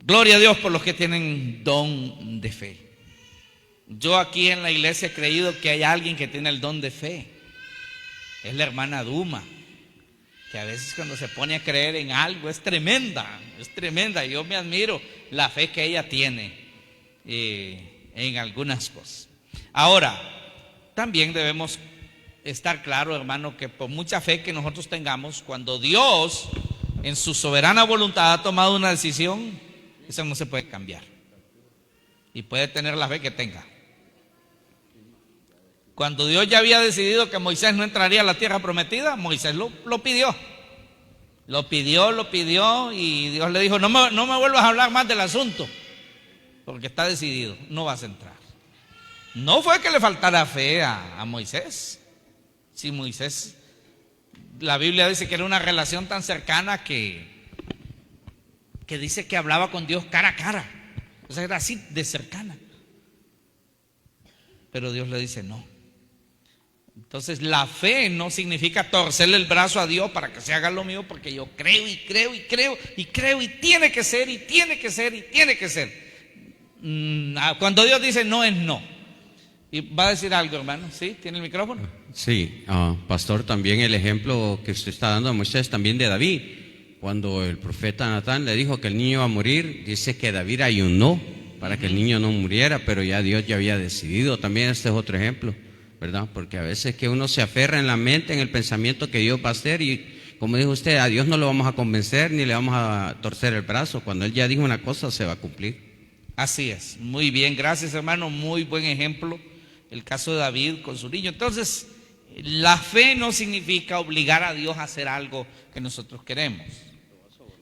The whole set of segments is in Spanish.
Gloria a Dios por los que tienen don de fe. Yo aquí en la iglesia he creído que hay alguien que tiene el don de fe. Es la hermana Duma, que a veces cuando se pone a creer en algo es tremenda. Y yo me admiro la fe que ella tiene en algunas cosas. Ahora, también debemos estar claro, hermano, que por mucha fe que nosotros tengamos, cuando Dios en su soberana voluntad ha tomado una decisión, eso no se puede cambiar. Y puede tener la fe que tenga. Cuando Dios ya había decidido que Moisés no entraría a la tierra prometida, Moisés lo pidió. Lo pidió y Dios le dijo, no me vuelvas a hablar más del asunto, porque está decidido, no vas a entrar. No fue que le faltara fe a Moisés. Si Moisés, la Biblia dice que era una relación tan cercana que dice que hablaba con Dios cara a cara. O sea, era así de cercana. Pero Dios le dice no. Entonces la fe no significa torcerle el brazo a Dios para que se haga lo mío, porque yo creo y tiene que ser. Cuando Dios dice no, es no. Y va a decir algo, hermano. ¿Sí? ¿Tiene el micrófono? Sí, pastor, también el ejemplo que usted está dando a Moisés, también de David. Cuando el profeta Natán le dijo que el niño iba a morir, dice que David ayunó para que el niño no muriera, pero ya Dios ya había decidido. También este es otro ejemplo, ¿verdad? Porque a veces que uno se aferra en la mente, en el pensamiento que Dios va a hacer, y como dijo usted, a Dios no lo vamos a convencer ni le vamos a torcer el brazo. Cuando Él ya dijo una cosa, se va a cumplir. Así es, muy bien, gracias, hermano, muy buen ejemplo el caso de David con su niño. Entonces, la fe no significa obligar a Dios a hacer algo que nosotros queremos.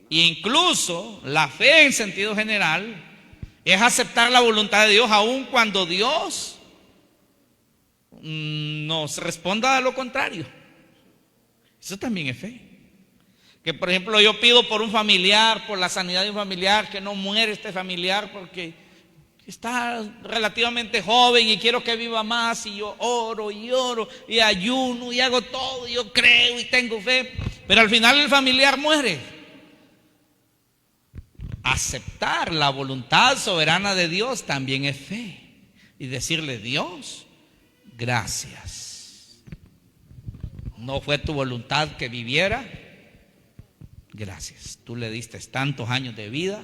E incluso la fe en sentido general es aceptar la voluntad de Dios aun cuando Dios nos responda a lo contrario. Eso también es fe. Que por ejemplo yo pido por un familiar, por la sanidad de un familiar, que no muere este familiar porque está relativamente joven y quiero que viva más, y yo oro y ayuno y hago todo, y yo creo y tengo fe, pero al final el familiar muere. Aceptar la voluntad soberana de Dios también es fe, y decirle: Dios, gracias, no fue tu voluntad que viviera, gracias, tú le diste tantos años de vida,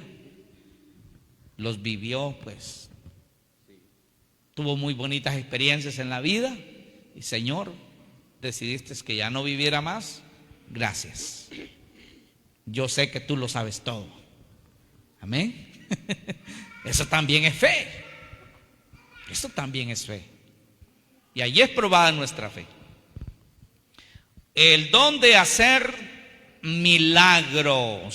los vivió, pues tuvo muy bonitas experiencias en la vida, y Señor, decidiste que ya no viviera más, gracias, yo sé que tú lo sabes todo. Amén. Eso también es fe. Eso también es fe. Y allí es probada nuestra fe. El don de hacer milagros.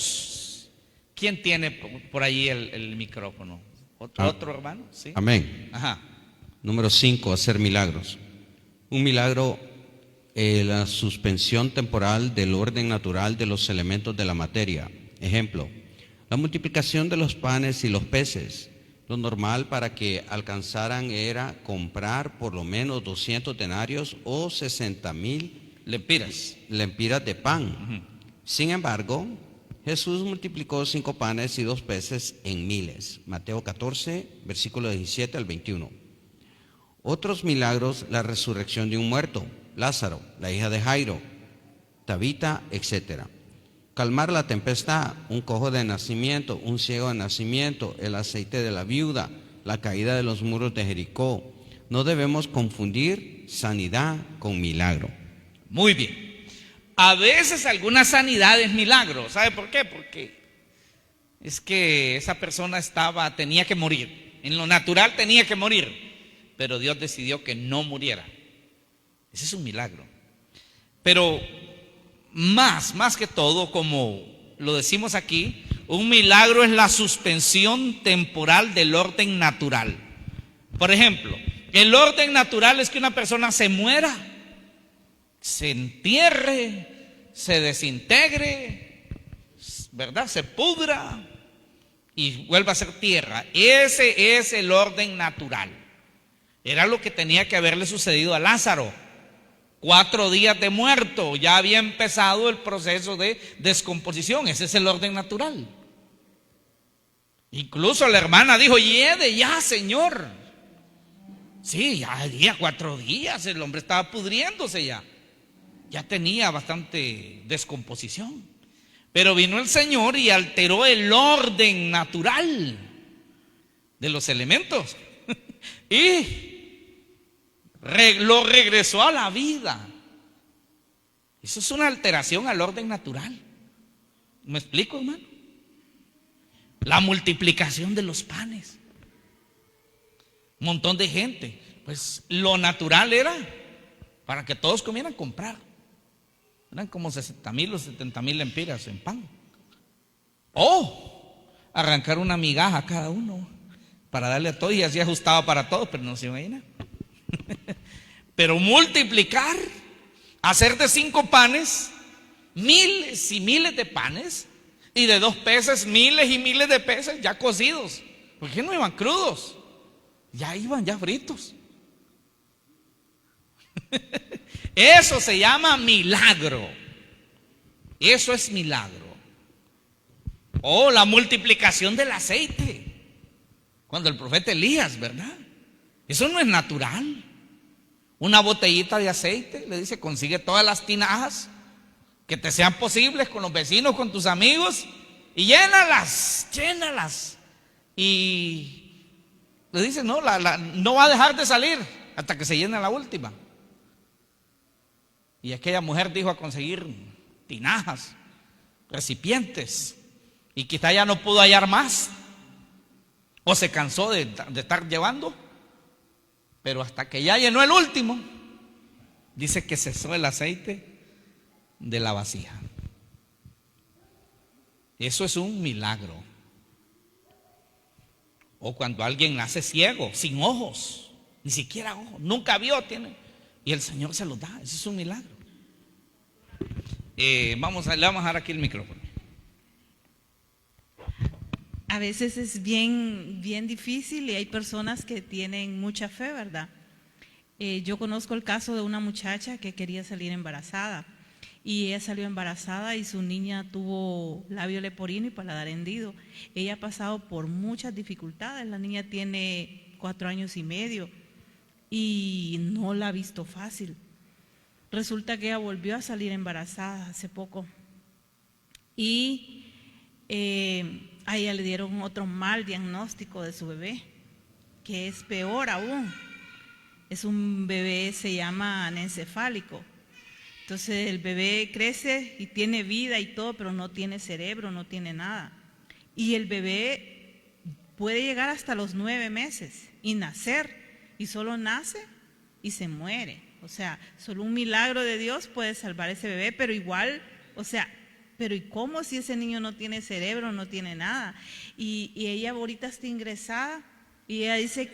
¿Quién tiene por allí el micrófono? ¿Otro hermano? ¿Sí? Amén. Ajá. Número 5, hacer milagros. Un milagro, la suspensión temporal del orden natural de los elementos de la materia. Ejemplo: la multiplicación de los panes y los peces. Lo normal para que alcanzaran era comprar por lo menos 200 denarios o 60,000 lempiras de pan. Sin embargo, Jesús multiplicó 5 panes y 2 peces en miles. Mateo 14, versículo 17 al 21. Otros milagros: la resurrección de un muerto, Lázaro, la hija de Jairo, Tabita, etc. Calmar la tempestad, un cojo de nacimiento, un ciego de nacimiento, el aceite de la viuda, la caída de los muros de Jericó. No debemos confundir sanidad con milagro. Muy bien. A veces alguna sanidad es milagro. ¿Sabe por qué? Porque es que esa persona tenía que morir. En lo natural tenía que morir, pero Dios decidió que no muriera. Ese es un milagro. Pero más que todo, como lo decimos aquí, un milagro es la suspensión temporal del orden natural. Por ejemplo, el orden natural es que una persona se muera, se entierre, se desintegre, ¿verdad? Se pudra y vuelva a ser tierra. Ese es el orden natural. Era lo que tenía que haberle sucedido a Lázaro. 4 días de muerto, ya había empezado el proceso de descomposición. Ese es el orden natural. Incluso la hermana dijo: yede ya, Señor. Sí, ya 4 días, el hombre estaba pudriéndose ya. Ya tenía bastante descomposición. Pero vino el Señor y alteró el orden natural de los elementos y lo regresó a la vida. Eso es una alteración al orden natural. ¿Me explico, hermano? La multiplicación de los panes. Un montón de gente. Pues lo natural era para que todos comieran comprar. Eran como 60,000 o 70,000 lempiras en pan. O arrancar una migaja a cada uno para darle a todos, y así ajustaba para todos, pero no se iba a llenar. Pero multiplicar, hacer de 5 panes miles y miles de panes, y de 2 peces miles y miles de peces ya cocidos, porque no iban crudos, ya iban ya fritos. Eso se llama milagro. Eso es milagro. O la multiplicación del aceite, cuando el profeta Elías, ¿verdad? Eso no es natural. Una botellita de aceite, le dice: consigue todas las tinajas que te sean posibles con los vecinos, con tus amigos, y llénalas. Y le dice: no va a dejar de salir hasta que se llene la última. Y aquella mujer dijo a conseguir tinajas, recipientes, y quizá ya no pudo hallar más, o se cansó de estar llevando, pero hasta que ya llenó el último, dice que cesó el aceite de la vasija. Eso es un milagro. O cuando alguien nace ciego, sin ojos, ni siquiera ojos, nunca vio, y el Señor se los da. Eso es un milagro. Le vamos a dar aquí el micrófono. A veces es bien difícil, y hay personas que tienen mucha fe, ¿verdad? Yo conozco el caso de una muchacha que quería salir embarazada, y ella salió embarazada y su niña tuvo labio leporino y paladar hendido. Ella ha pasado por muchas dificultades. La niña tiene 4 años y medio y no la ha visto fácil. Resulta que ella volvió a salir embarazada hace poco, y a ella le dieron otro mal diagnóstico de su bebé, que es peor aún. Es un bebé, se llama anencefálico. Entonces el bebé crece y tiene vida y todo, pero no tiene cerebro, no tiene nada. Y el bebé puede llegar hasta los 9 meses y nacer, y solo nace y se muere. O sea, solo un milagro de Dios puede salvar a ese bebé, pero igual, o sea, pero ¿y cómo si ese niño no tiene cerebro, no tiene nada? Y ella ahorita está ingresada, y ella dice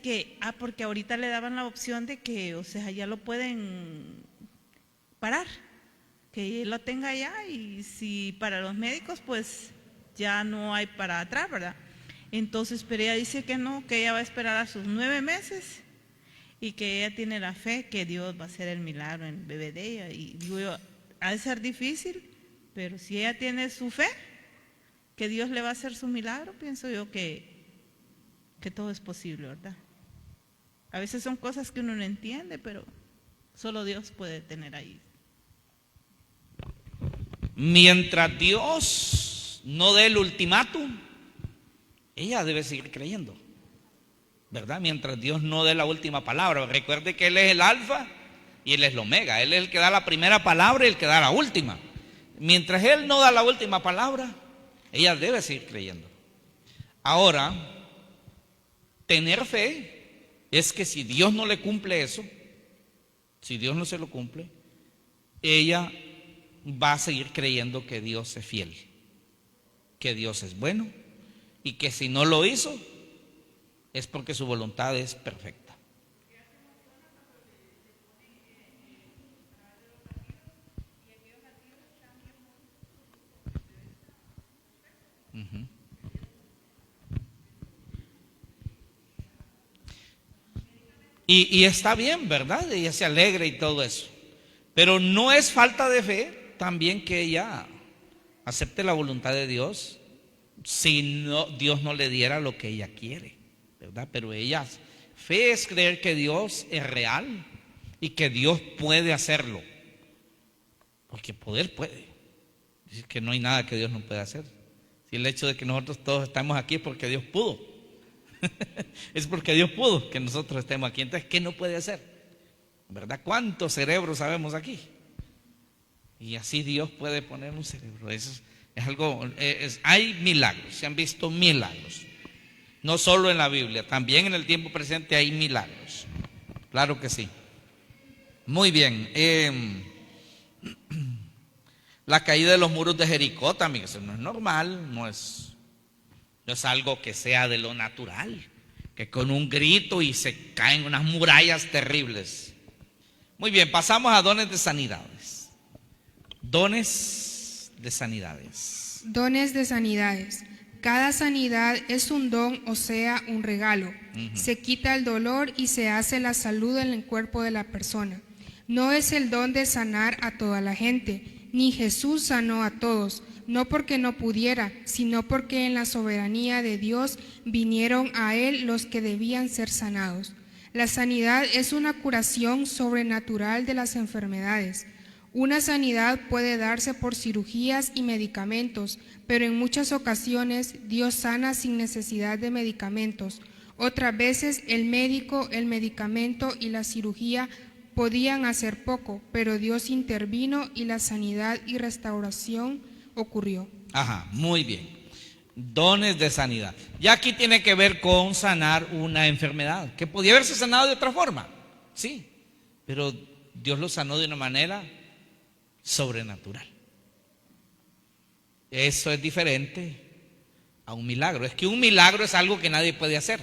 que, porque ahorita le daban la opción de que, o sea, ya lo pueden parar, que lo tenga ya, y si para los médicos, pues ya no hay para atrás, ¿verdad? Entonces, pero ella dice que no, que ella va a esperar a sus 9 meses, y que ella tiene la fe que Dios va a hacer el milagro en el bebé de ella. Y digo yo, ha de ser difícil, pero si ella tiene su fe, que Dios le va a hacer su milagro, pienso yo que todo es posible, ¿verdad? A veces son cosas que uno no entiende, pero solo Dios puede tener ahí. Mientras Dios no dé el ultimátum, ella debe seguir creyendo, ¿verdad? Mientras Dios no dé la última palabra. Recuerde que Él es el alfa y Él es el omega. Él es el que da la primera palabra y el que da la última. Mientras Él no da la última palabra, ella debe seguir creyendo. Ahora, tener fe es que si Dios no le cumple eso, si Dios no se lo cumple, ella va a seguir creyendo que Dios es fiel, que Dios es bueno, y que si no lo hizo es porque su voluntad es perfecta. Y está bien, ¿verdad? Ella se alegra y todo eso. Pero no es falta de fe también que ella acepte la voluntad de Dios si no, Dios no le diera lo que ella quiere, ¿verdad? Pero fe es creer que Dios es real y que Dios puede hacerlo, porque poder puede. Es que no hay nada que Dios no pueda hacer. Si el hecho de que nosotros todos estamos aquí es porque Dios pudo. Es porque Dios pudo que nosotros estemos aquí. Entonces, ¿qué no puede hacer? ¿Verdad? ¿Cuántos cerebros sabemos aquí? Y así Dios puede poner un cerebro. Eso es algo, hay milagros, se han visto milagros. No solo en la Biblia, también en el tiempo presente hay milagros. Claro que sí. Muy bien. La caída de los muros de Jericó también, eso no es normal, no es algo que sea de lo natural, que con un grito y se caen unas murallas terribles. Muy bien, pasamos a dones de sanidades. Dones de sanidades. Dones de sanidades. Cada sanidad es un don, o sea, un regalo. Se quita el dolor y se hace la salud en el cuerpo de la persona. No es el don de sanar a toda la gente, ni Jesús sanó a todos, no porque no pudiera, sino porque en la soberanía de Dios vinieron a Él los que debían ser sanados. La sanidad es una curación sobrenatural de las enfermedades. Una sanidad puede darse por cirugías y medicamentos, pero en muchas ocasiones Dios sana sin necesidad de medicamentos. Otras veces el médico, el medicamento y la cirugía podían hacer poco, pero Dios intervino y la sanidad y restauración ocurrió. Ajá, muy bien. Dones de sanidad. Ya aquí tiene que ver con sanar una enfermedad, que podía haberse sanado de otra forma, sí, pero Dios lo sanó de una manera sobrenatural. Eso es diferente a un milagro. Es que un milagro es algo que nadie puede hacer,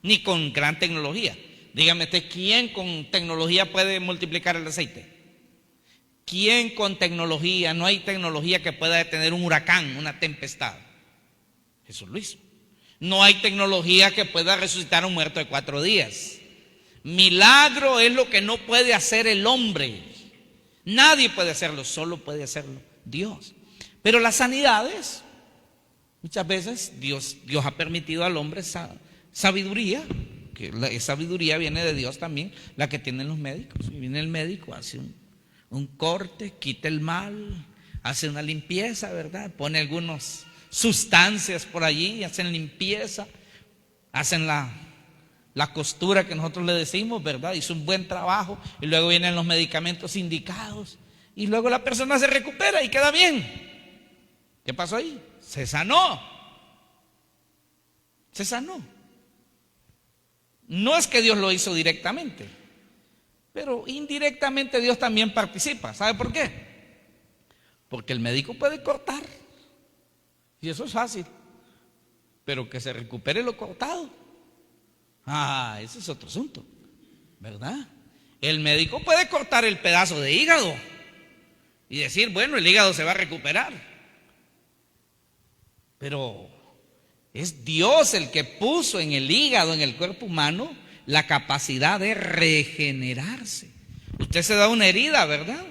ni con gran tecnología. Dígame usted, ¿quién con tecnología puede multiplicar el aceite? ¿Quién con tecnología? No hay tecnología que pueda detener un huracán, una tempestad. Jesús lo hizo. No hay tecnología que pueda resucitar a un muerto de 4 días. Milagro es lo que no puede hacer el hombre. Nadie puede hacerlo, solo puede hacerlo Dios. Pero las sanidades, muchas veces Dios ha permitido al hombre sabiduría, que la sabiduría viene de Dios también, la que tienen los médicos. Y viene el médico, hace un corte, quita el mal, hace una limpieza, ¿verdad? Pone algunas sustancias por allí, hacen limpieza, hacen la costura que nosotros le decimos, ¿verdad? Hizo un buen trabajo y luego vienen los medicamentos indicados y luego la persona se recupera y queda bien. ¿Qué pasó ahí? Se sanó. Se sanó. No es que Dios lo hizo directamente, pero indirectamente Dios también participa. ¿Sabe por qué? Porque el médico puede cortar y eso es fácil, pero que se recupere lo cortado, ese es otro asunto, ¿verdad? El médico puede cortar el pedazo de hígado y decir, bueno, el hígado se va a recuperar, pero es Dios el que puso en el hígado, en el cuerpo humano, la capacidad de regenerarse. Usted se da una herida, ¿verdad?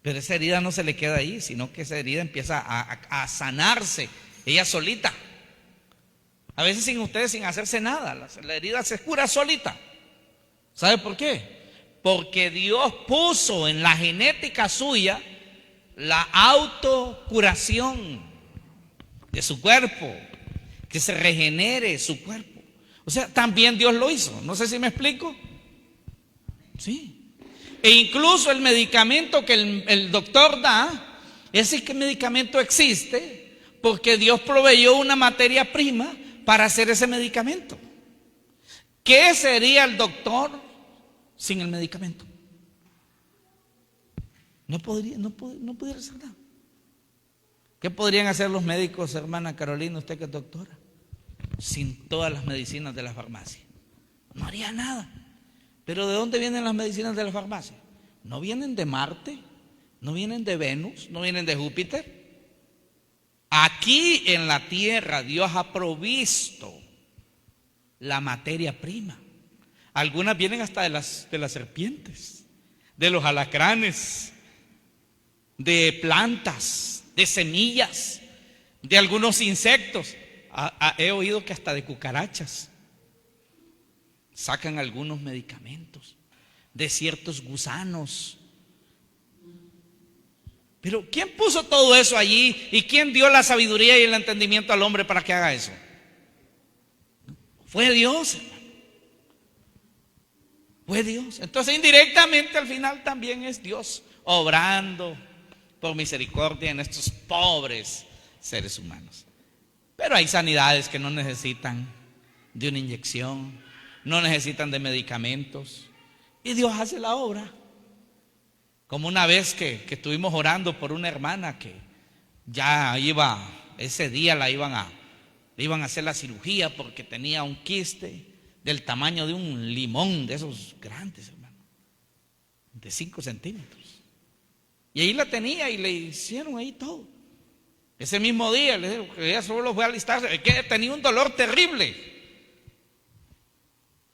Pero esa herida no se le queda ahí, sino que esa herida empieza a sanarse ella solita. A veces sin ustedes, sin hacerse nada, la herida se cura solita. ¿Sabe por qué? Porque Dios puso en la genética suya la autocuración de su cuerpo, que se regenere su cuerpo. O sea, también Dios lo hizo. No sé si me explico. Sí. E incluso el medicamento que el doctor da, ese medicamento existe porque Dios proveyó una materia prima para hacer ese medicamento. ¿Qué sería el doctor sin el medicamento? No pudiera hacer nada. ¿Qué podrían hacer los médicos, hermana Carolina, usted que es doctora, sin todas las medicinas de la farmacia? No haría nada. ¿Pero de dónde vienen las medicinas de la farmacia? No vienen de Marte, no vienen de Venus, no vienen de Júpiter. Aquí en la tierra Dios ha provisto la materia prima. Algunas vienen hasta de las serpientes, de los alacranes, de plantas, de semillas, de algunos insectos. He oído que hasta de cucarachas sacan algunos medicamentos, de ciertos gusanos. Pero ¿quién puso todo eso allí? ¿Y quién dio la sabiduría y el entendimiento al hombre para que haga eso? Fue Dios, hermano. Fue Dios. Entonces indirectamente al final también es Dios obrando por misericordia en estos pobres seres humanos. Pero hay sanidades que no necesitan de una inyección, no necesitan de medicamentos, y Dios hace la obra. Como una vez que estuvimos orando por una hermana que ya iba, ese día le iban a hacer la cirugía porque tenía un quiste del tamaño de un limón, de esos grandes, hermano, de 5 centímetros. Y ahí la tenía y le hicieron ahí todo. Ese mismo día le digo que ella solo fue a alistarse, que tenía un dolor terrible.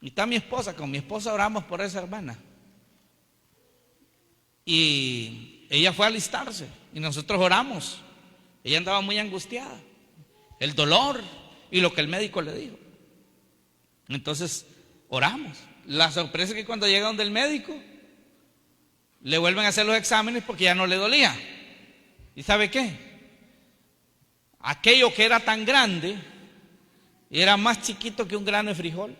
Y está mi esposa, con mi esposa oramos por esa hermana. Y ella fue a alistarse y nosotros oramos. Ella andaba muy angustiada, el dolor y lo que el médico le dijo. Entonces oramos. La sorpresa es que cuando llega donde el médico le vuelven a hacer los exámenes porque ya no le dolía. ¿Y sabe qué? Aquello que era tan grande y era más chiquito que un grano de frijol,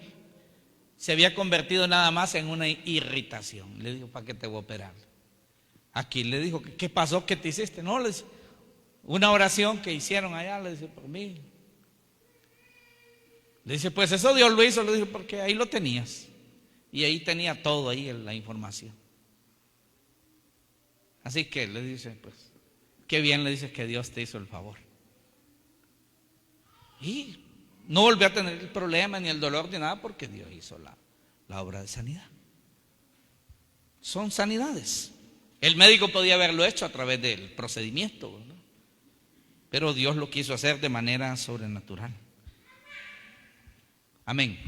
se había convertido nada más en una irritación. Le dijo, ¿para qué te voy a operar? Aquí le dijo, ¿qué pasó? ¿Qué te hiciste? No, le dice, una oración que hicieron allá, le dice, por mí. Le dice, pues eso Dios lo hizo, le dijo, porque ahí lo tenías. Y ahí tenía todo, ahí la información. Así que le dice, pues, qué bien, le dice que Dios te hizo el favor. Y no volvió a tener el problema, ni el dolor, ni nada, porque Dios hizo la obra de sanidad. Son sanidades. El médico podía haberlo hecho a través del procedimiento, ¿verdad? Pero Dios lo quiso hacer de manera sobrenatural. Amén.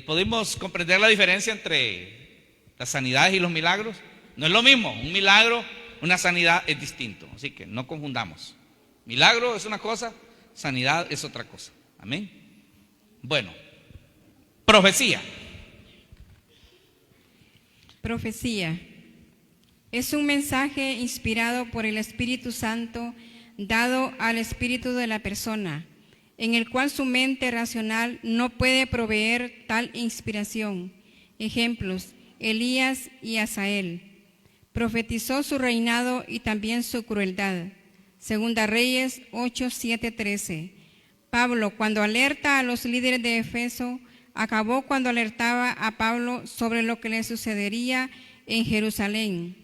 ¿Podemos comprender la diferencia entre las sanidades y los milagros? No es lo mismo, un milagro, una sanidad es distinto, así que no confundamos. Milagro es una cosa, sanidad es otra cosa. Amén. Bueno, profecía. Profecía es un mensaje inspirado por el Espíritu Santo dado al espíritu de la persona, en el cual su mente racional no puede proveer tal inspiración. Ejemplos: Elías y Asael. Profetizó su reinado y también su crueldad. Segunda Reyes 8, 7, 13. Pablo, cuando alerta a los líderes de Efeso, acabó cuando alertaba a Pablo sobre lo que le sucedería en Jerusalén.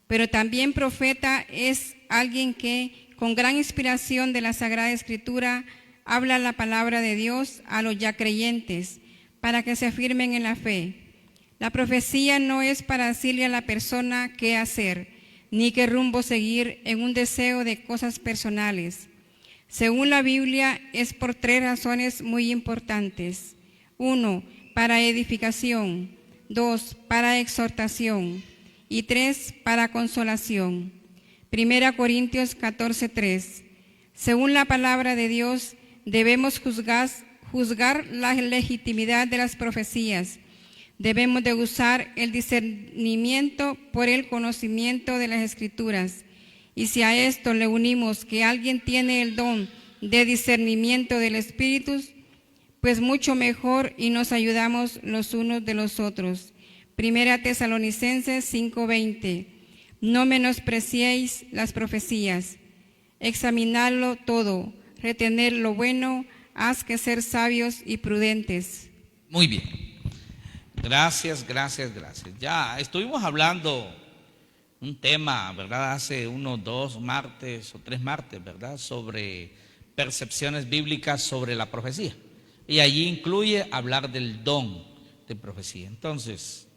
Pero también profeta es alguien que, con gran inspiración de la Sagrada Escritura, habla la palabra de Dios a los ya creyentes para que se afirmen en la fe. La profecía no es para decirle a la persona qué hacer, ni qué rumbo seguir en un deseo de cosas personales. Según la Biblia, es por 3 razones muy importantes. 1, para edificación. 2, para exhortación. Y 3, para consolación. 1 Corintios 14, 3. Según la palabra de Dios, debemos juzgar la legitimidad de las profecías. Debemos de usar el discernimiento por el conocimiento de las Escrituras. Y si a esto le unimos que alguien tiene el don de discernimiento del Espíritu, pues mucho mejor, y nos ayudamos los unos de los otros. 1 Tesalonicenses 5:20. No menospreciéis las profecías. Examinadlo todo, retener lo bueno, haz que ser sabios y prudentes. Muy bien. Gracias. Ya estuvimos hablando un tema, ¿verdad? Hace unos 2 martes o 3 martes, ¿verdad? Sobre percepciones bíblicas sobre la profecía. Y allí incluye hablar del don de profecía. Entonces,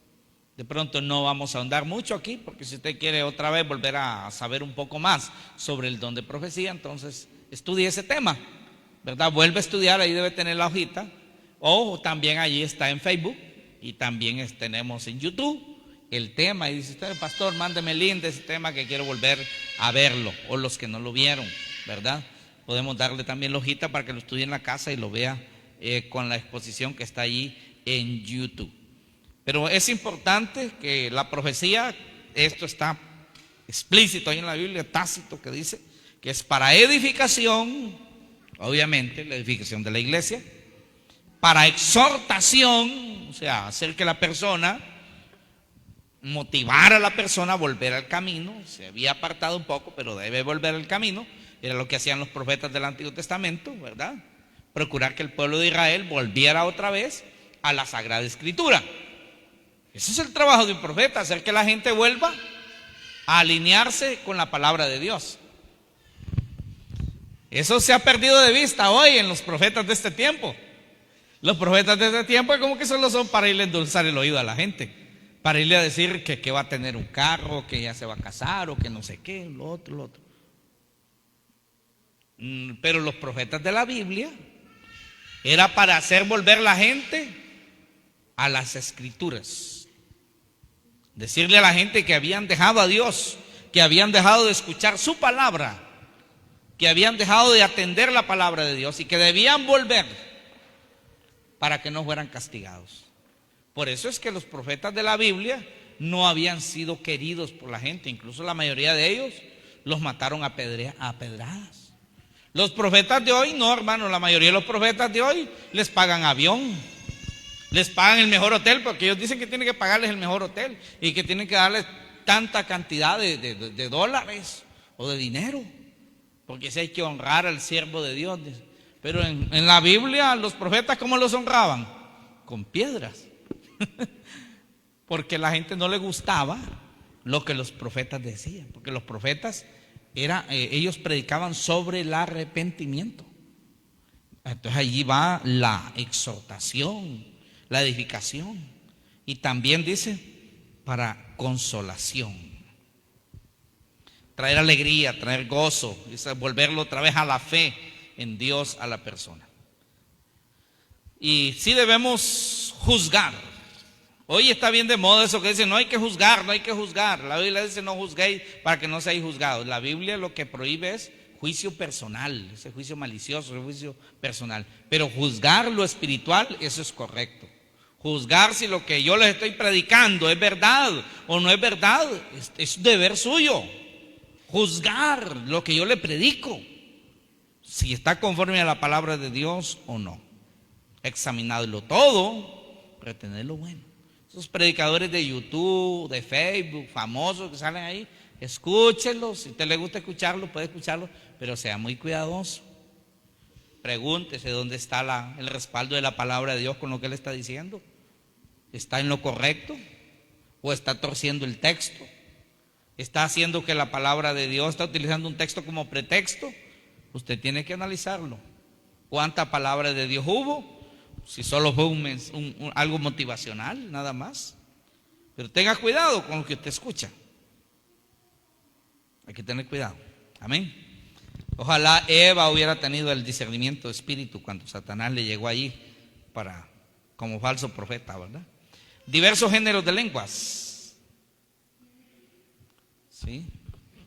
de pronto no vamos a ahondar mucho aquí, porque si usted quiere otra vez volver a saber un poco más sobre el don de profecía, entonces estudie ese tema, ¿verdad? Vuelve a estudiar, ahí debe tener la hojita, o también allí está en Facebook, y también tenemos en YouTube el tema, y dice usted, pastor, mándeme el link de ese tema que quiero volver a verlo, o los que no lo vieron, ¿verdad? Podemos darle también la hojita para que lo estudie en la casa y lo vea con la exposición que está allí en YouTube. Pero es importante que la profecía, esto está explícito ahí en la Biblia, tácito, que dice que es para edificación, obviamente la edificación de la iglesia, para exhortación, o sea, hacer que la persona, motivar a la persona a volver al camino. Se había apartado un poco, pero debe volver al camino. Era lo que hacían los profetas del Antiguo Testamento, ¿verdad? Procurar que el pueblo de Israel volviera otra vez a la Sagrada Escritura. Ese es el trabajo de un profeta, hacer que la gente vuelva a alinearse con la palabra de Dios. Eso se ha perdido de vista hoy en los profetas de este tiempo. Los profetas de este tiempo como que solo son para irle a endulzar el oído a la gente, para irle a decir que va a tener un carro, que ya se va a casar o que no sé qué, lo otro. Pero los profetas de la Biblia era para hacer volver la gente a las Escrituras. Decirle a la gente que habían dejado a Dios, que habían dejado de escuchar su palabra, que habían dejado de atender la palabra de Dios y que debían volver para que no fueran castigados. Por eso es que los profetas de la Biblia no habían sido queridos por la gente. Incluso la mayoría de ellos los mataron a pedradas. Los profetas de hoy no, hermano. La mayoría de los profetas de hoy les pagan avión, les pagan el mejor hotel, porque ellos dicen que tienen que pagarles el mejor hotel y que tienen que darles tanta cantidad de dólares o de dinero, porque si hay que honrar al siervo de Dios. Pero en la Biblia los profetas, ¿cómo los honraban? Con piedras. Porque a la gente no le gustaba lo que los profetas decían, porque los profetas ellos predicaban sobre el arrepentimiento. Entonces allí va la exhortación, la edificación, y también dice para consolación, traer alegría, traer gozo, volverlo otra vez a la fe en Dios a la persona. Y sí debemos juzgar. Hoy está bien de moda eso que dice, no hay que juzgar, no hay que juzgar. La Biblia dice, no juzguéis para que no seáis juzgados. La Biblia lo que prohíbe es juicio personal, ese juicio malicioso, ese juicio personal. Pero juzgar lo espiritual, eso es correcto. Juzgar si lo que yo les estoy predicando es verdad o no es verdad, es deber suyo. Juzgar lo que yo le predico, si está conforme a la palabra de Dios o no. Examinadlo todo, retener lo bueno. Esos predicadores de YouTube, de Facebook, famosos que salen ahí, escúchenlos. Si a usted le gusta escucharlo, puede escucharlo, pero sea muy cuidadoso. Pregúntese dónde está el respaldo de la palabra de Dios con lo que él está diciendo. ¿Está en lo correcto? ¿O está torciendo el texto? ¿Está haciendo que la palabra de Dios, está utilizando un texto como pretexto? Usted tiene que analizarlo. ¿Cuánta palabra de Dios hubo? Si solo fue algo motivacional, nada más. Pero tenga cuidado con lo que usted escucha. Hay que tener cuidado. Amén. Ojalá Eva hubiera tenido el discernimiento de espíritu cuando Satanás le llegó allí como falso profeta, ¿verdad? Diversos géneros de lenguas. ¿Sí?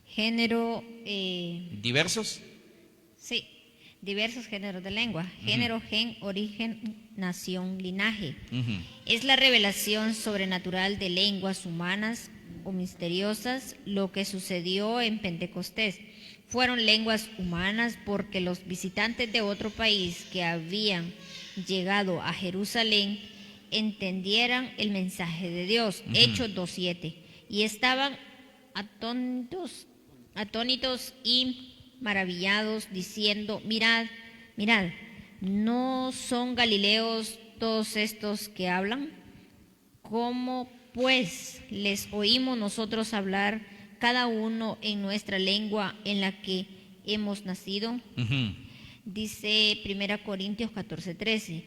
Género. ¿Diversos? Sí, diversos géneros de lengua. Género, gen, origen, nación, linaje. Es la revelación sobrenatural de lenguas humanas o misteriosas, lo que sucedió en Pentecostés. Fueron lenguas humanas porque los visitantes de otro país que habían llegado a Jerusalén entendieran el mensaje de Dios. Hechos 2:7. Y estaban atónitos y maravillados, diciendo, mirad, ¿no son galileos todos estos que hablan? ¿Cómo pues les oímos nosotros hablar cada uno en nuestra lengua en la que hemos nacido? Dice 1 Corintios 14:13,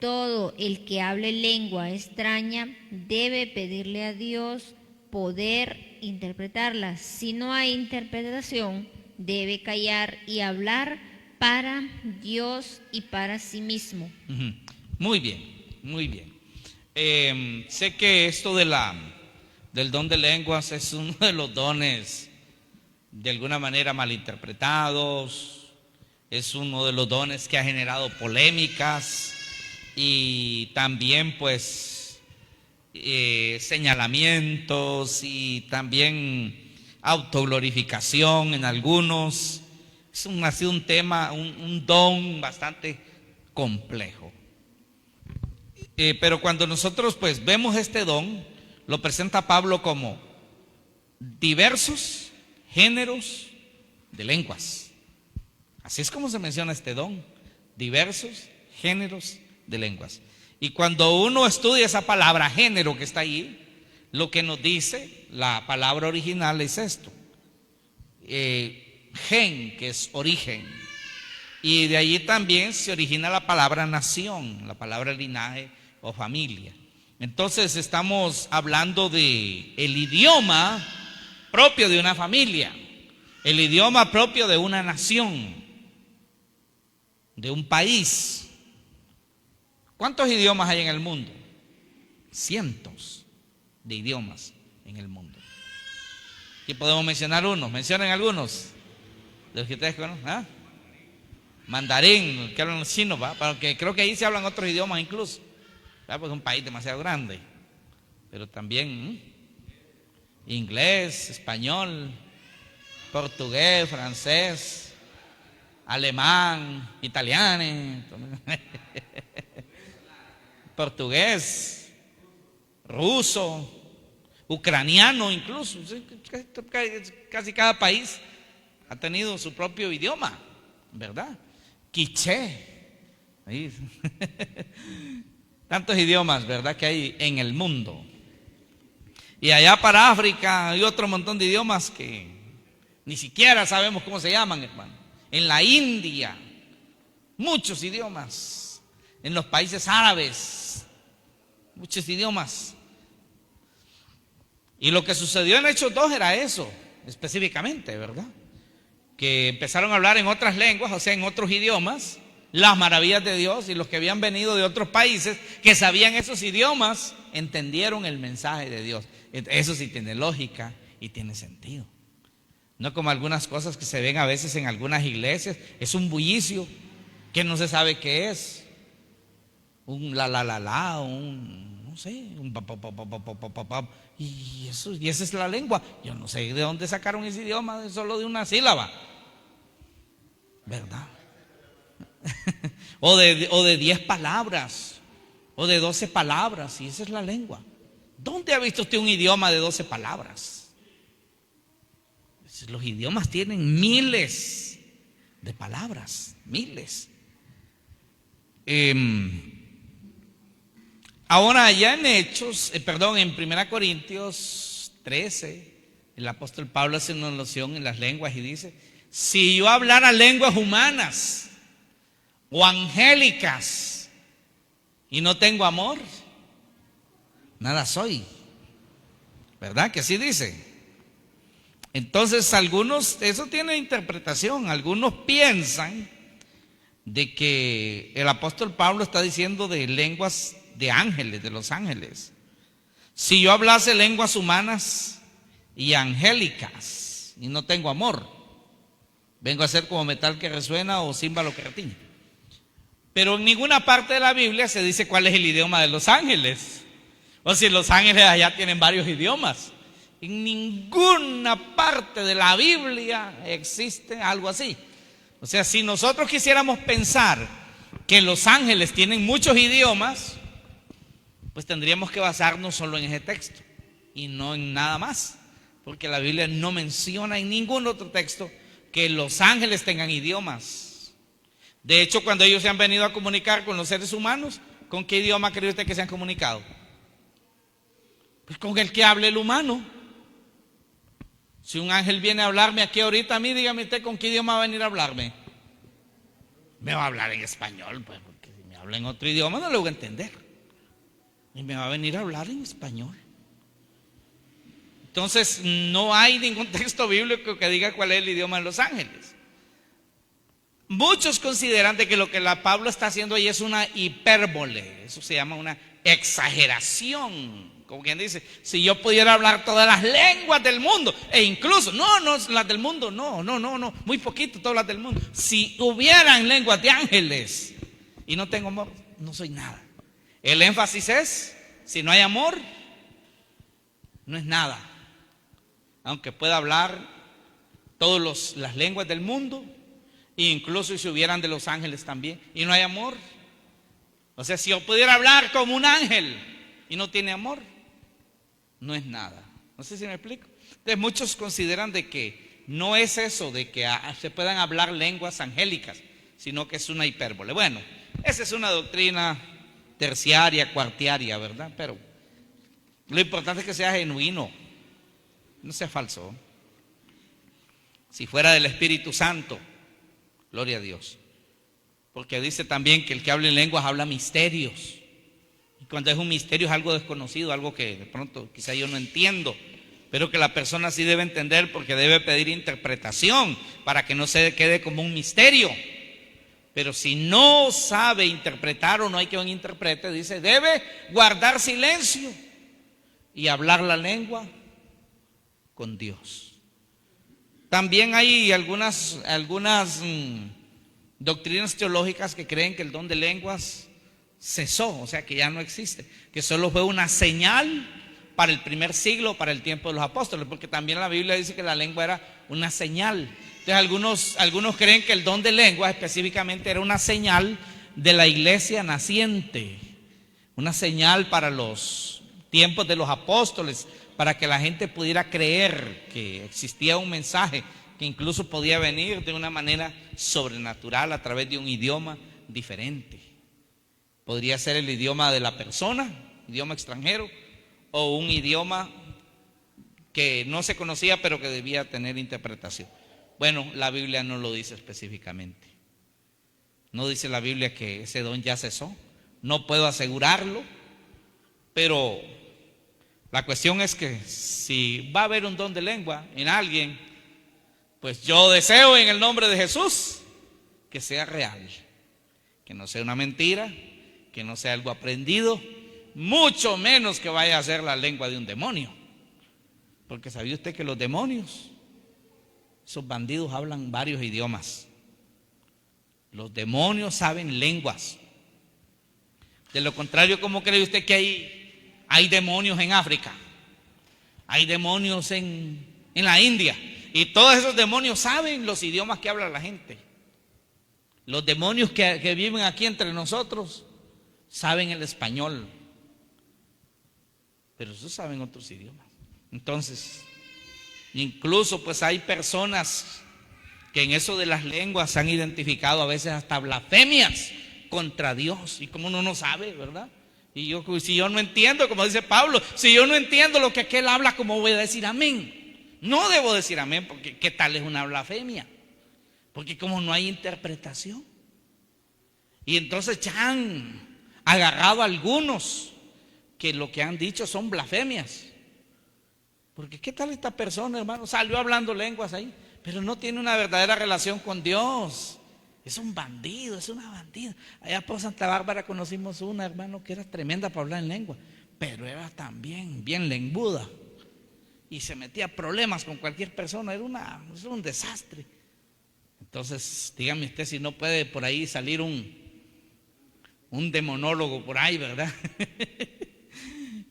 todo el que hable lengua extraña debe pedirle a Dios poder interpretarla. Si no hay interpretación, debe callar y hablar para Dios y para sí mismo. Muy bien, muy bien. Sé que esto del don de lenguas es uno de los dones de alguna manera malinterpretados, es uno de los dones que ha generado polémicas y también pues señalamientos y también autoglorificación en algunos. Ha sido un tema, un don bastante complejo. Pero cuando nosotros pues vemos este don, lo presenta Pablo como diversos géneros de lenguas. Así es como se menciona este don, diversos géneros de lenguas. Y cuando uno estudia esa palabra género que está ahí, lo que nos dice la palabra original es esto: gen, que es origen, y de allí también se origina la palabra nación, la palabra linaje o familia. Entonces estamos hablando de el idioma propio de una familia, el idioma propio de una nación, de un país. ¿Cuántos idiomas hay en el mundo? Cientos de idiomas en el mundo. Aquí podemos mencionar unos. Mencionen algunos de los que ustedes conocen. ¿Ah? Mandarín, que hablan los chinos, ¿va? Porque creo que ahí se hablan otros idiomas incluso, ¿va? Porque es un país demasiado grande. Pero también inglés, español, portugués, francés, alemán, italiano, portugués, ruso, ucraniano incluso. Casi cada país ha tenido su propio idioma, ¿verdad? Quiché. Ahí. Tantos idiomas, ¿verdad?, que hay en el mundo. Y allá para África hay otro montón de idiomas que ni siquiera sabemos cómo se llaman, hermano. En la India, muchos idiomas. En los países árabes, muchos idiomas. Y lo que sucedió en Hechos 2 era eso, específicamente, ¿verdad? Que empezaron a hablar en otras lenguas, o sea, en otros idiomas, las maravillas de Dios, y los que habían venido de otros países que sabían esos idiomas entendieron el mensaje de Dios. Eso sí tiene lógica y tiene sentido. No como algunas cosas que se ven a veces en algunas iglesias. Es un bullicio que no se sabe qué es. Un la, un no sé, un pa. Y esa es la lengua. Yo no sé de dónde sacaron ese idioma solo de una sílaba, ¿verdad? o de 10 palabras, o de 12 palabras, y esa es la lengua. ¿Dónde ha visto usted un idioma de 12 palabras? Los idiomas tienen miles de palabras, miles. Ahora ya en Hechos, en 1 Corintios 13, el apóstol Pablo hace una alusión en las lenguas y dice: si yo hablara lenguas humanas o angélicas y no tengo amor, nada soy. ¿Verdad que así dice? Entonces algunos, eso tiene interpretación, algunos piensan de que el apóstol Pablo está diciendo de lenguas de ángeles, de los ángeles. Si yo hablase lenguas humanas y angélicas y no tengo amor, vengo a ser como metal que resuena o címbalo que retiñe. Pero en ninguna parte de la Biblia se dice cuál es el idioma de los ángeles, o si los ángeles allá tienen varios idiomas. En ninguna parte de la Biblia existe algo así. O sea, si nosotros quisiéramos pensar que los ángeles tienen muchos idiomas, pues tendríamos que basarnos solo en ese texto y no en nada más, porque la Biblia no menciona en ningún otro texto que los ángeles tengan idiomas. De hecho, cuando ellos se han venido a comunicar con los seres humanos, ¿con qué idioma cree usted que se han comunicado? Pues con el que hable el humano. Si un ángel viene a hablarme aquí ahorita a mí, dígame usted con qué idioma va a venir a hablarme. Me va a hablar en español, pues, porque si me habla en otro idioma no lo voy a entender. Y me va a venir a hablar en español. Entonces no hay ningún texto bíblico que diga cuál es el idioma de los ángeles. Muchos consideran de que lo que Pablo está haciendo ahí es una hipérbole, eso se llama una exageración. Como quien dice, si yo pudiera hablar todas las lenguas del mundo, e incluso, no las del mundo, no, muy poquito todas las del mundo. Si hubieran lenguas de ángeles y no tengo amor, no soy nada. El énfasis es, si no hay amor, no es nada. Aunque pueda hablar todas las lenguas del mundo, e incluso si hubieran de los ángeles también, y no hay amor. O sea, si yo pudiera hablar como un ángel y no tiene amor, no es nada. No sé si me explico. Entonces muchos consideran de que no es eso de que se puedan hablar lenguas angélicas, sino que es una hipérbole. Bueno, esa es una doctrina terciaria, cuartiaria, ¿verdad? Pero lo importante es que sea genuino, no sea falso. Si fuera del Espíritu Santo, gloria a Dios. Porque dice también que el que habla en lenguas habla misterios. Y cuando es un misterio es algo desconocido, algo que de pronto quizá yo no entiendo, pero que la persona sí debe entender porque debe pedir interpretación para que no se quede como un misterio. Pero si no sabe interpretar o no hay quien interprete, dice, debe guardar silencio y hablar la lengua con Dios. También hay algunas doctrinas teológicas que creen que el don de lenguas cesó, o sea que ya no existe, que solo fue una señal para el primer siglo, para el tiempo de los apóstoles, porque también la Biblia dice que la lengua era una señal. Entonces algunos creen que el don de lengua específicamente era una señal de la iglesia naciente, una señal para los tiempos de los apóstoles, para que la gente pudiera creer que existía un mensaje que incluso podía venir de una manera sobrenatural a través de un idioma diferente. Podría ser el idioma de la persona, idioma extranjero, o un idioma que no se conocía pero que debía tener interpretación. Bueno, la Biblia no lo dice específicamente. No dice la Biblia que ese don ya cesó. No puedo asegurarlo, pero la cuestión es que si va a haber un don de lengua en alguien, pues yo deseo en el nombre de Jesús que sea real, que no sea una mentira, que no sea algo aprendido, mucho menos que vaya a ser la lengua de un demonio. Porque ¿sabía usted que los demonios, esos bandidos hablan varios idiomas? Los demonios saben lenguas. De lo contrario, ¿cómo cree usted que hay demonios en África? Hay demonios en la India. Y todos esos demonios saben los idiomas que habla la gente. Los demonios que viven aquí entre nosotros saben el español, pero esos saben otros idiomas. Entonces, incluso pues hay personas que en eso de las lenguas han identificado a veces hasta blasfemias contra Dios. Y como uno no sabe, ¿verdad? Y si yo no entiendo, como dice Pablo, si yo no entiendo lo que aquel habla, ¿cómo voy a decir amén? No debo decir amén, porque ¿qué tal es una blasfemia? Porque como no hay interpretación. Y entonces ya han agarrado a algunos que lo que han dicho son blasfemias. Porque ¿qué tal esta persona, hermano? Salió hablando lenguas ahí, pero no tiene una verdadera relación con Dios. Es un bandido, es una bandida. Allá por Santa Bárbara conocimos una, hermano, que era tremenda para hablar en lengua, pero era también bien lenguda y se metía problemas con cualquier persona. Era un desastre. Entonces, dígame usted si no puede por ahí salir un demonólogo por ahí, ¿verdad?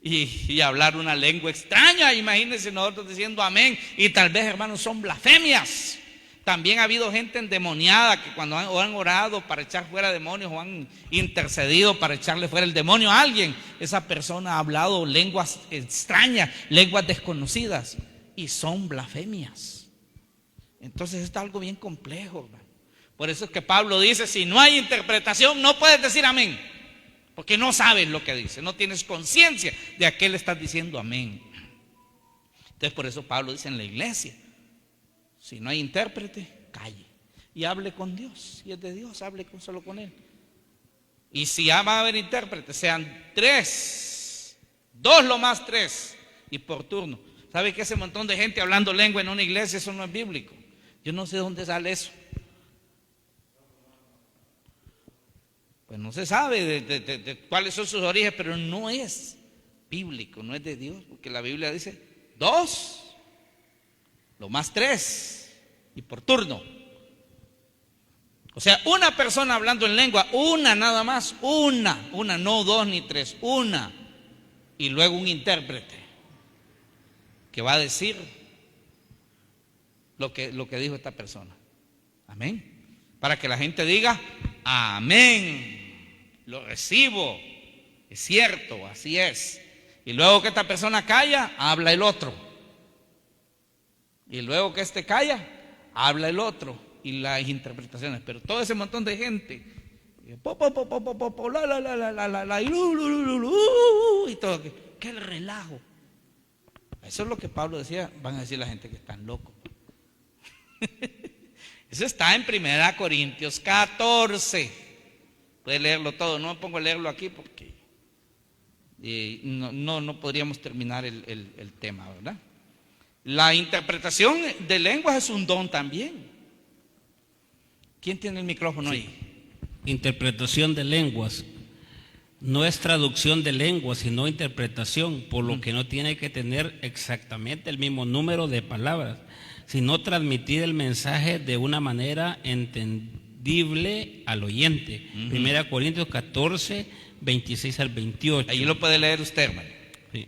y hablar una lengua extraña. Imagínense nosotros diciendo amén, y tal vez, hermanos, son blasfemias. También ha habido gente endemoniada que cuando han orado para echar fuera demonios o han intercedido para echarle fuera el demonio a alguien, esa persona ha hablado lenguas extrañas, lenguas desconocidas, y son blasfemias. Entonces está algo bien complejo, hermano. Por eso es que Pablo dice, si no hay interpretación, no puedes decir amén, porque no sabes lo que dice, no tienes conciencia de a qué le estás diciendo amén. Entonces por eso Pablo dice en la iglesia, si no hay intérprete, calle y hable con Dios. Si es de Dios, hable solo con Él. Y si ya va a haber intérprete, sean 3, 2 lo más 3, y por turno. ¿Sabe que ese montón de gente hablando lengua en una iglesia, eso no es bíblico? Yo no sé dónde sale eso. pues no se sabe de cuáles son sus orígenes, pero no es bíblico, no es de Dios, porque la Biblia dice 2, lo más 3, y por turno. O sea, una persona hablando en lengua, una nada más, una, no 2 ni 3, una, y luego un intérprete que va a decir lo que dijo esta persona. Amén. Para que la gente diga, amén, lo recibo, es cierto, así es. Y luego que esta persona calla, habla el otro. Y luego que este calla, habla el otro. Y las interpretaciones. Pero todo ese montón de gente, y todo, qué relajo. Eso es lo que Pablo decía. Van a decir la gente que están locos. Eso está en 1 Corintios 14. Puede leerlo todo. No me pongo a leerlo aquí porque no podríamos terminar el tema, ¿verdad? La interpretación de lenguas es un don también. ¿Quién tiene el micrófono ahí? Interpretación de lenguas. No es traducción de lenguas, sino interpretación, por lo que no tiene que tener exactamente el mismo número de palabras, sino transmitir el mensaje de una manera entendible al oyente. 1 Corintios 14, 26 al 28. Ahí lo puede leer usted, hermano. Sí.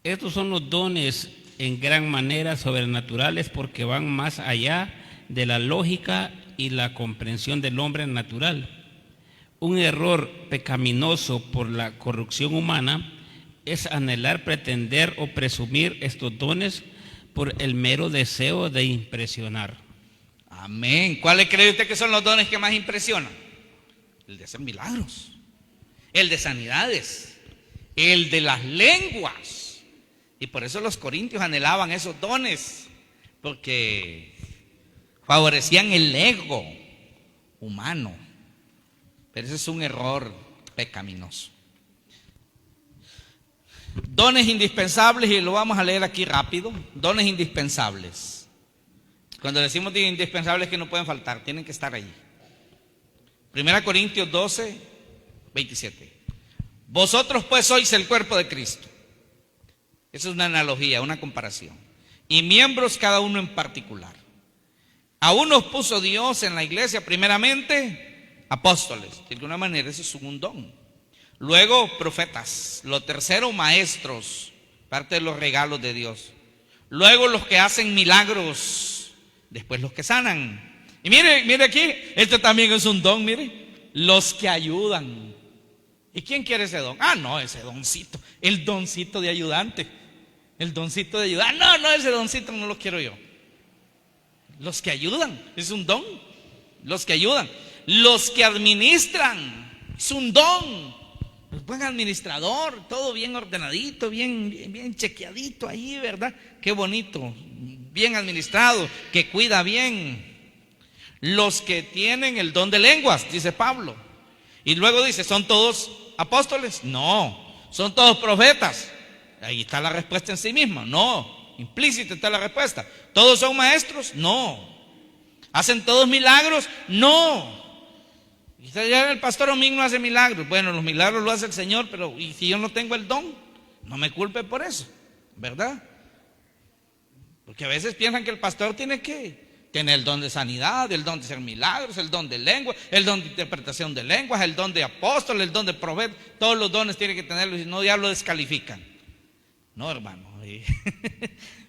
Estos son los dones en gran manera sobrenaturales porque van más allá de la lógica y la comprensión del hombre natural. Un error pecaminoso por la corrupción humana es anhelar, pretender o presumir estos dones por el mero deseo de impresionar. Amén. ¿Cuáles cree usted que son los dones que más impresionan? El de hacer milagros, el de sanidades, el de las lenguas. Y por eso los corintios anhelaban esos dones, porque favorecían el ego humano. Pero ese es un error pecaminoso. Dones indispensables, y lo vamos a leer aquí rápido. Dones indispensables. Cuando decimos de indispensables, que no pueden faltar, tienen que estar ahí. 1 Corintios 12, 27. Vosotros pues sois el cuerpo de Cristo. Esa es una analogía, una comparación. Y miembros cada uno en particular. A unos puso Dios en la iglesia primeramente apóstoles, de alguna manera ese es un don. Luego profetas. Lo tercero, maestros, parte de los regalos de Dios. Luego los que hacen milagros. Después los que sanan. Y mire aquí, este también es un don, mire. Los que ayudan. ¿Y quién quiere ese don? Ah, no, ese doncito. El doncito de ayudante. El doncito de ayudar. No, ese doncito no lo quiero yo. Los que ayudan, es un don. Los que ayudan. Los que administran, es un don. El buen administrador, todo bien ordenadito, bien chequeadito ahí, ¿verdad? Qué bonito, bien administrado, que cuida bien. Los que tienen el don de lenguas, dice Pablo. Y luego dice, ¿son todos apóstoles? No. ¿Son todos profetas? Ahí está la respuesta en sí misma. No. Implícita está la respuesta. ¿Todos son maestros? No. ¿Hacen todos milagros? No. Y ya el pastor Omín no hace milagros. Bueno, los milagros lo hace el Señor, pero ¿y si yo no tengo el don? No me culpe por eso, ¿verdad? Porque a veces piensan que el pastor tiene que tener el don de sanidad, el don de hacer milagros, el don de lengua, el don de interpretación de lenguas, el don de apóstol, el don de profeta. Todos los dones tiene que tenerlos, si no ya lo descalifican. No, hermano.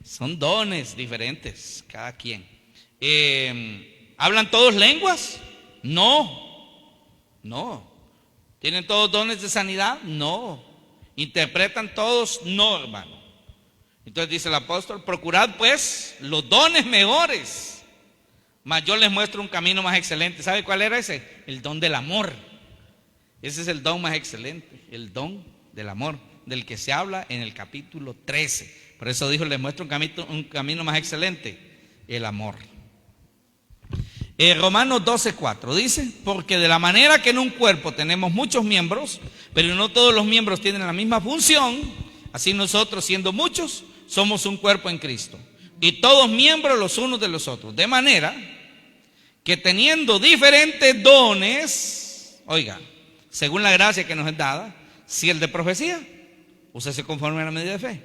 Son dones diferentes, cada quien. ¿Hablan todos lenguas? No. ¿Tienen todos dones de sanidad? No. ¿Interpretan todos? No, hermano. Entonces dice el apóstol, procurad pues los dones mejores, mas yo les muestro un camino más excelente. ¿Sabe cuál era ese? El don del amor. Ese es el don más excelente, el don del amor, del que se habla en el capítulo 13. Por eso dijo, les muestro un camino más excelente, el amor. Romanos 12:4 dice, porque de la manera que en un cuerpo tenemos muchos miembros, pero no todos los miembros tienen la misma función, así nosotros, siendo muchos, somos un cuerpo en Cristo, y todos miembros los unos de los otros, de manera que teniendo diferentes dones, oiga, según la gracia que nos es dada. Si el de profecía, úsese conforme a la medida de fe.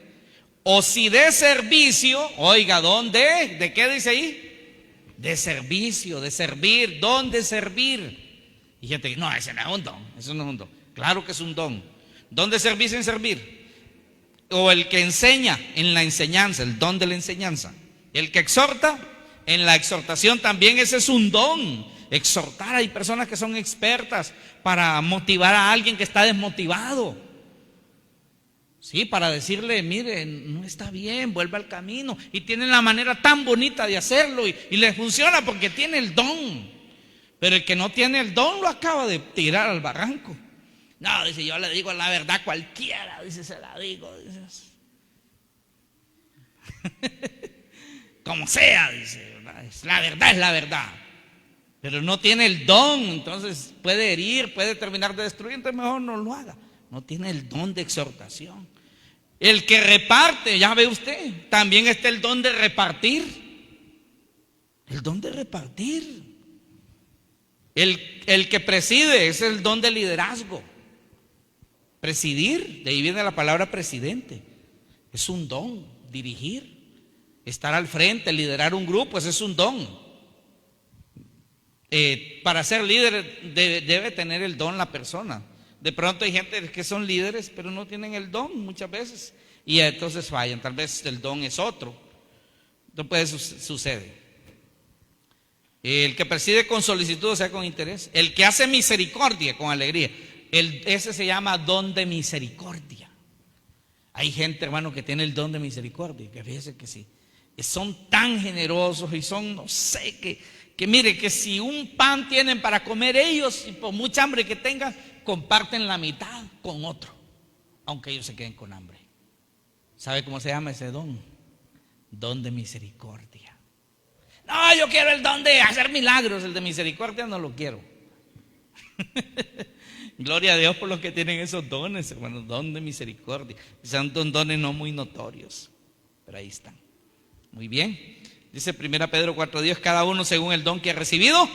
O si de servicio, oiga, ¿dónde? ¿De qué dice ahí? De servicio, de servir. ¿Dónde servir? Y gente dice, no, ese no es un don, eso no es un don. Claro que es un don. ¿Dónde servís en servir? O el que enseña en la enseñanza, el don de la enseñanza. El que exhorta en la exhortación también, ese es un don. Exhortar, hay personas que son expertas para motivar a alguien que está desmotivado. Sí, para decirle, mire, no está bien, vuelva al camino. Y tienen la manera tan bonita de hacerlo y le funciona porque tiene el don. Pero el que no tiene el don lo acaba de tirar al barranco. No, dice, yo le digo la verdad a cualquiera, dice, se la digo, dice. Como sea, dice, la verdad es la verdad. Pero no tiene el don, entonces puede herir, puede terminar de destruir, entonces mejor no lo haga. No tiene el don de exhortación. El que reparte, ya ve usted, también está el don de repartir. El don de repartir. El que preside es el don de liderazgo. Presidir, de ahí viene la palabra presidente. Es un don, dirigir, estar al frente, liderar un grupo, ese es un don. Para ser líder debe tener el don la persona. De pronto hay gente que son líderes pero no tienen el don muchas veces y entonces fallan. Tal vez el don es otro. Esto puede suceder. El que preside con solicitud, o sea con interés. El que hace misericordia con alegría, ese se llama don de misericordia. Hay gente, hermano, que tiene el don de misericordia, que fíjese que sí, son tan generosos y son, no sé, que mire, que si un pan tienen para comer ellos y por mucha hambre que tengan, comparten la mitad con otro, aunque ellos se queden con hambre. ¿Sabe cómo se llama ese don? Don de misericordia. No, yo quiero el don de hacer milagros, el de misericordia no lo quiero. Gloria a Dios por los que tienen esos dones, hermanos, don de misericordia. Son dones no muy notorios, pero ahí están. Muy bien. Dice 1 Pedro 4:10, cada uno según el don que ha recibido,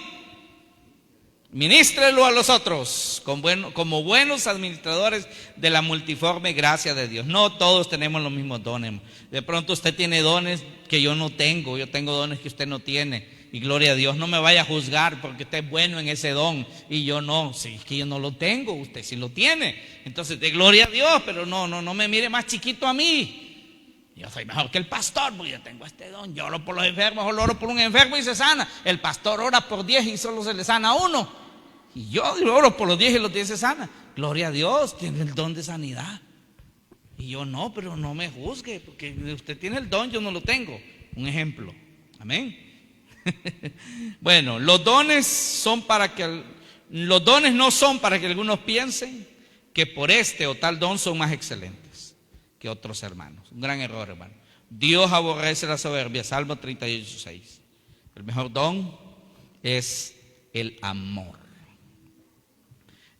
ministrelo a los otros como buenos administradores de la multiforme gracia de Dios. No todos tenemos los mismos dones. De pronto usted tiene dones que yo no tengo, yo tengo dones que usted no tiene. Y gloria a Dios, no me vaya a juzgar porque usted es bueno en ese don y yo no. Si es que yo no lo tengo, usted sí lo tiene. Entonces, de gloria a Dios, pero no me mire más chiquito a mí. Yo soy mejor que el pastor porque yo tengo este don. Yo oro por los enfermos, yo oro por un enfermo y se sana. El pastor ora por 10 y solo se le sana a uno. Y yo oro por los 10 y los 10 se sana. Gloria a Dios, tiene el don de sanidad. Y yo no, pero no me juzgue porque usted tiene el don, yo no lo tengo. Un ejemplo. Amén. Bueno, los dones no son para que algunos piensen que por este o tal don son más excelentes que otros hermanos. Un gran error, hermano. Dios aborrece la soberbia. Salmo 38:6. El mejor don es el amor.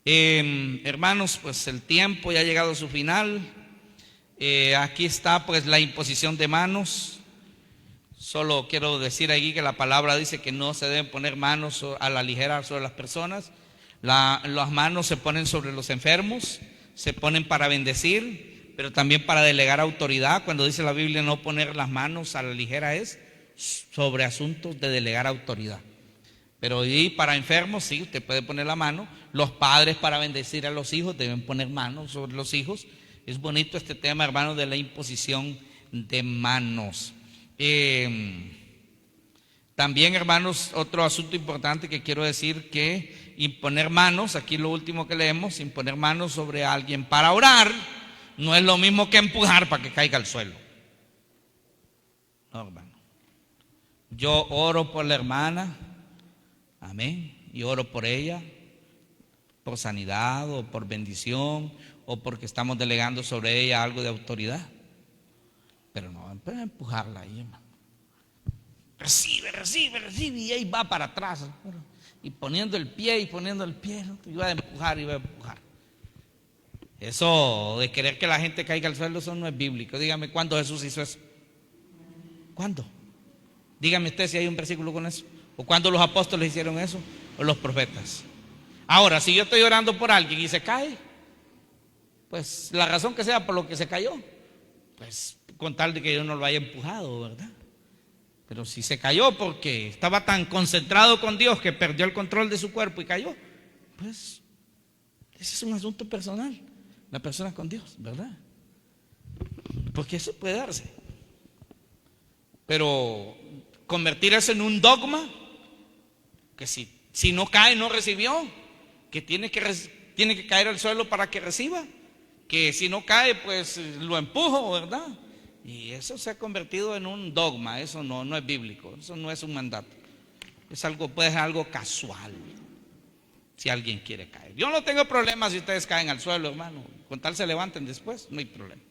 Hermanos, pues el tiempo ya ha llegado a su final. Aquí está pues la imposición de manos. Solo quiero decir aquí que la palabra dice que no se deben poner manos a la ligera sobre las personas. Las manos se ponen sobre los enfermos, se ponen para bendecir, pero también para delegar autoridad. Cuando dice la Biblia no poner las manos a la ligera es sobre asuntos de delegar autoridad. Pero y para enfermos sí, usted puede poner la mano. Los padres para bendecir a los hijos deben poner manos sobre los hijos. Es bonito este tema, hermano, de la imposición de manos. También, hermanos, otro asunto importante que quiero decir, que imponer manos, aquí lo último que leemos, imponer manos sobre alguien para orar no es lo mismo que empujar para que caiga al suelo. No, hermano. Yo oro por la hermana, amén, y oro por ella, por sanidad o por bendición o porque estamos delegando sobre ella algo de autoridad. Pero no, empujarla ahí, hermano. Recibe, y ahí va para atrás. Y poniendo el pie, ¿no? Y va a empujar. Eso de querer que la gente caiga al suelo, eso no es bíblico. Dígame, ¿cuándo Jesús hizo eso? ¿Cuándo? Dígame usted si hay un versículo con eso. ¿O cuándo los apóstoles hicieron eso? ¿O los profetas? Ahora, si yo estoy orando por alguien y se cae, pues la razón que sea por lo que se cayó, pues con tal de que yo no lo haya empujado, ¿verdad? Pero si se cayó porque estaba tan concentrado con Dios que perdió el control de su cuerpo y cayó, pues ese es un asunto personal, la persona con Dios, ¿verdad? Porque eso puede darse. Pero convertir eso en un dogma, que si no cae no recibió, que tiene que caer al suelo para que reciba, que si no cae pues lo empujo, ¿verdad? Y eso se ha convertido en un dogma. Eso no es bíblico, eso no es un mandato, es algo, puede ser algo casual. Si alguien quiere caer, yo no tengo problema si ustedes caen al suelo, hermano, con tal se levanten después, no hay problema,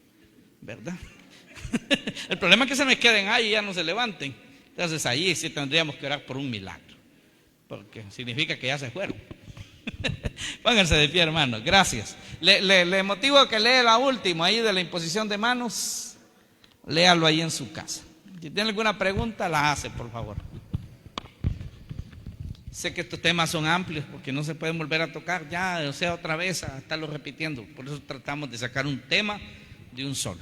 ¿verdad? El problema es que se me queden ahí y ya no se levanten. Entonces ahí sí tendríamos que orar por un milagro, porque significa que ya se fueron. Pónganse de pie, hermanos, gracias. Le motivo a que lea la última ahí de la imposición de manos. Léalo ahí en su casa. Si tiene alguna pregunta, la hace, por favor. Sé que estos temas son amplios porque no se pueden volver a tocar ya, o sea, otra vez a estarlo repitiendo. Por eso tratamos de sacar un tema de un solo.